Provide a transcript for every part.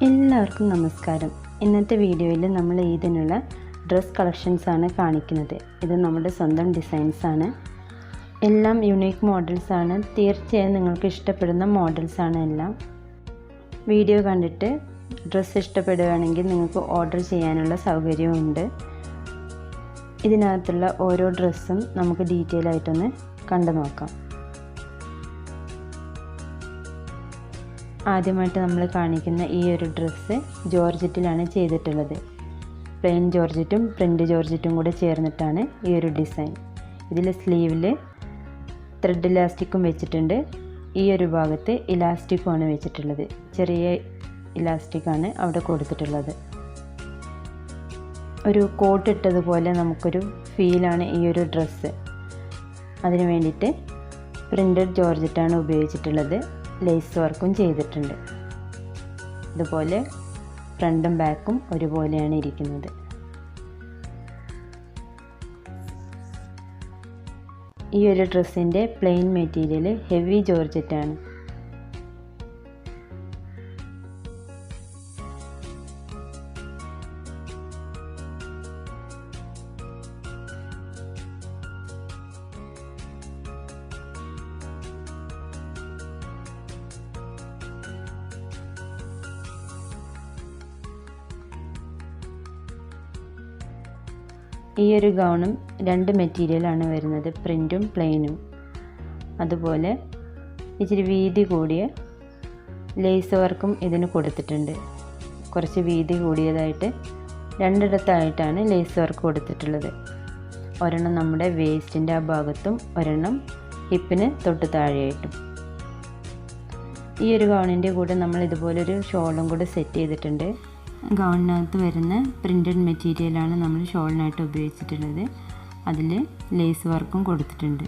എല്ലാവർക്കും നമസ്കാരം. ഇന്നത്തെ വീഡിയോയിൽ നമ്മൾ ഈദിനുള്ള ഡ്രസ് കളക്ഷൻസ് ആണ് കാണിക്കുന്നത്. ഇത് നമ്മുടെ സ്വന്തം ഡിസൈൻസ് ആണ്. എല്ലാം യുണീക്ക് മോഡൽസ് ആണ്. തീർച്ചയായും നിങ്ങൾക്ക് ഇഷ്ടപ്പെടുന്ന മോഡൽസ് ആണ് എല്ലാം. വീഡിയോ കണ്ടിട്ട് ഡ്രസ്സ് ഇഷ്ടപ്പെടുകയാണെങ്കിൽ നിങ്ങൾക്ക് ഓർഡർ ചെയ്യാനുള്ള സൗകര്യമുണ്ട്. ഇതിനകത്തുള്ള ഓരോ ഡ്രസ്സും നമുക്ക് ഡീറ്റെയിൽ ആയിട്ടൊന്ന് കണ്ടു നോക്കാം. ആദ്യമായിട്ട് നമ്മൾ കാണിക്കുന്ന ഈ ഒരു ഡ്രസ്സ് ജോർജറ്റിലാണ് ചെയ്തിട്ടുള്ളത്. പ്ലെയിൻ ജോർജറ്റും പ്രിൻ്റ് ജോർജറ്റും കൂടെ ചേർന്നിട്ടാണ് ഈ ഒരു ഡിസൈൻ. ഇതിൽ സ്ലീവിൽ ത്രെഡ് ഇലാസ്റ്റിക്കും വെച്ചിട്ടുണ്ട്. ഈ ഒരു ഭാഗത്ത് ഇലാസ്റ്റിക്കുമാണ് വെച്ചിട്ടുള്ളത്. ചെറിയ ഇലാസ്റ്റിക്കാണ് അവിടെ കൊടുത്തിട്ടുള്ളത്. ഒരു കോട്ട് ഇട്ടതുപോലെ നമുക്കൊരു ഫീലാണ് ഈ ഒരു ഡ്രസ്സ്. അതിന് വേണ്ടിയിട്ട് പ്രിൻ്റഡ് ജോർജറ്റാണ് ഉപയോഗിച്ചിട്ടുള്ളത്. ലേസ് വർക്കും ചെയ്തിട്ടുണ്ട്. ഇതുപോലെ ഫ്രണ്ടും ബാക്കും ഒരുപോലെയാണ് ഇരിക്കുന്നത്. ഈ ഒരു ഡ്രസ്സിൻ്റെ പ്ലെയിൻ മെറ്റീരിയൽ ഹെവി ജോർജറ്റാണ്. ഈ ഒരു ഗൗണും രണ്ട് മെറ്റീരിയലാണ് വരുന്നത്, പ്രിൻറ്റും പ്ലെയിനും. അതുപോലെ ഇച്ചിരി വീതി കൂടിയ ലേസ് വർക്കും ഇതിന് കൊടുത്തിട്ടുണ്ട്. കുറച്ച് വീതി കൂടിയതായിട്ട് രണ്ടിടത്തായിട്ടാണ് ലേസ് വർക്ക് കൊടുത്തിട്ടുള്ളത്. ഒരെണ്ണം നമ്മുടെ വേസ്റ്റിൻ്റെ ആ ഭാഗത്തും ഒരെണ്ണം ഹിപ്പിന് തൊട്ട് താഴെയായിട്ടും. ഈ ഒരു ഗൗണിൻ്റെ കൂടെ നമ്മൾ ഇതുപോലൊരു ഷോളും കൂടെ സെറ്റ് ചെയ്തിട്ടുണ്ട്. ഗൗണിനകത്ത് വരുന്ന പ്രിൻ്റഡ് മെറ്റീരിയലാണ് നമ്മൾ ഷോളിനായിട്ട് ഉപയോഗിച്ചിട്ടുള്ളത്. അതിൽ ലേസ് വർക്കും കൊടുത്തിട്ടുണ്ട്.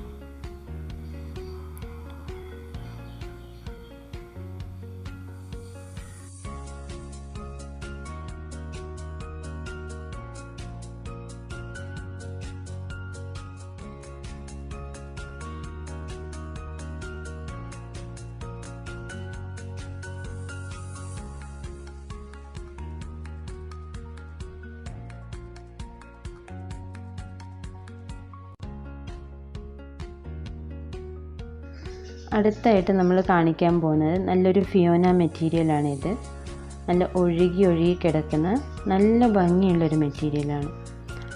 അടുത്തായിട്ട് നമ്മൾ കാണിക്കാൻ പോകുന്നത് നല്ലൊരു ഫിയോന മെറ്റീരിയലാണിത്. നല്ല ഒഴുകി കിടക്കുന്ന നല്ല ഭംഗിയുള്ളൊരു മെറ്റീരിയലാണ്.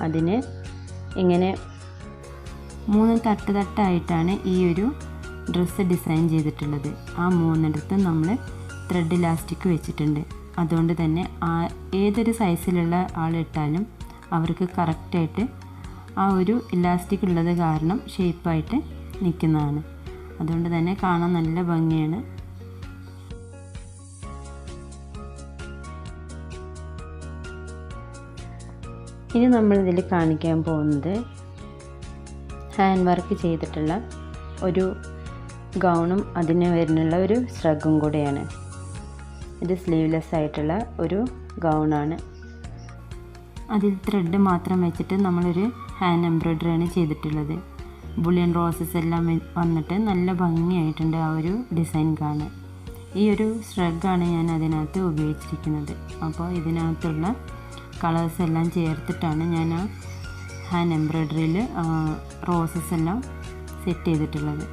അതിന് ഇങ്ങനെ 3 തട്ടായിട്ടാണ് ഈ ഒരു ഡ്രസ്സ് ഡിസൈൻ ചെയ്തിട്ടുള്ളത്. ആ 3 നമ്മൾ ത്രെഡ് ഇലാസ്റ്റിക് വെച്ചിട്ടുണ്ട്. അതുകൊണ്ട് തന്നെ ഏതൊരു സൈസിലുള്ള ആളിട്ടാലും അവർക്ക് കറക്റ്റായിട്ട് ആ ഒരു ഇലാസ്റ്റിക് ഉള്ളത് കാരണം ഷേപ്പായിട്ട് നിൽക്കുന്നതാണ്. അതുകൊണ്ട് തന്നെ കാണാൻ നല്ല ഭംഗിയാണ്. ഇനി നമ്മളിതിൽ കാണിക്കാൻ പോകുന്നത് ഹാൻഡ് വർക്ക് ചെയ്തിട്ടുള്ള ഒരു ഗൗണും അതിന് വരുന്നുള്ള ഒരു ശ്രഗും കൂടെയാണ്. ഇത് സ്ലീവ്ലെസ് ആയിട്ടുള്ള ഒരു ഗൗണാണ്. അതിൽ ത്രെഡ് മാത്രം വെച്ചിട്ട് നമ്മളൊരു ഹാൻഡ് എംബ്രോയ്ഡറിയാണ് ചെയ്തിട്ടുള്ളത്. ബുള്ളിയൻ റോസസ് എല്ലാം വന്നിട്ട് നല്ല ഭംഗിയായിട്ടുണ്ട് ആ ഒരു ഡിസൈൻ കാണാൻ. ഈ ഒരു ശ്രഗാണ് ഞാൻ അതിനകത്ത് ഉപയോഗിച്ചിരിക്കുന്നത്. അപ്പോൾ ഇതിനകത്തുള്ള കളേഴ്സ് എല്ലാം ചേർത്തിട്ടാണ് ഞാൻ ആ ഹാൻഡ് എംബ്രോയ്ഡറിയിൽ റോസസ് എല്ലാം സെറ്റ് ചെയ്തിട്ടുള്ളത്.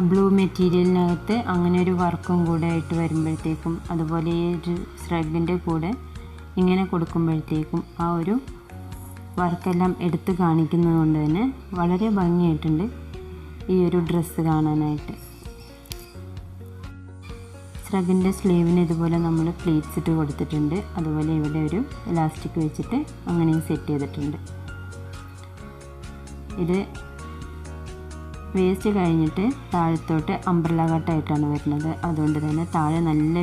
ബ്ലൂ മെറ്റീരിയലിനകത്ത് അങ്ങനെ ഒരു വർക്കും കൂടെ ആയിട്ട് വരുമ്പോഴത്തേക്കും, അതുപോലെ ഈ ഒരു ശ്രഗിൻ്റെ കൂടെ ഇങ്ങനെ കൊടുക്കുമ്പോഴത്തേക്കും ആ ഒരു വർക്കെല്ലാം എടുത്ത് കാണിക്കുന്നത് കൊണ്ട് തന്നെ വളരെ ഭംഗിയായിട്ടുണ്ട് ഈ ഒരു ഡ്രസ്സ് കാണാനായിട്ട്. ശ്രഗിൻ്റെ സ്ലീവിന് ഇതുപോലെ നമ്മൾ പ്ലീറ്റ്സ് ഇട്ട് കൊടുത്തിട്ടുണ്ട്. അതുപോലെ ഇവിടെ ഒരു ഇലാസ്റ്റിക് വെച്ചിട്ട് അങ്ങനെയും സെറ്റ് ചെയ്തിട്ടുണ്ട്. ഇത് വേസ്റ്റ് കഴിഞ്ഞിട്ട് താഴത്തോട്ട് അംബ്രല കട്ടായിട്ടാണ് വരുന്നത്. അതുകൊണ്ട് തന്നെ താഴെ നല്ല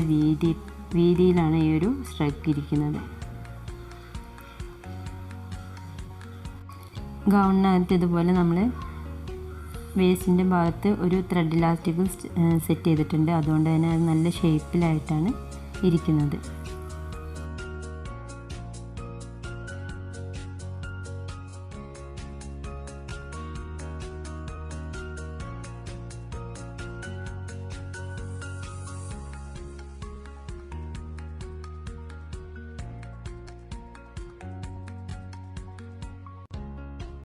വീതിയിലാണ് ഈ ഒരു ശ്രഗ് ഇരിക്കുന്നത്. ഗൗണിനകത്ത് ഇതുപോലെ നമ്മൾ വേസ്റ്റിൻ്റെ ഭാഗത്ത് ഒരു ത്രെഡ് ഇലാസ്റ്റിക്കും സെറ്റ് ചെയ്തിട്ടുണ്ട്. അതുകൊണ്ട് തന്നെ അത് നല്ല ഷേപ്പിലായിട്ടാണ് ഇരിക്കുന്നത്.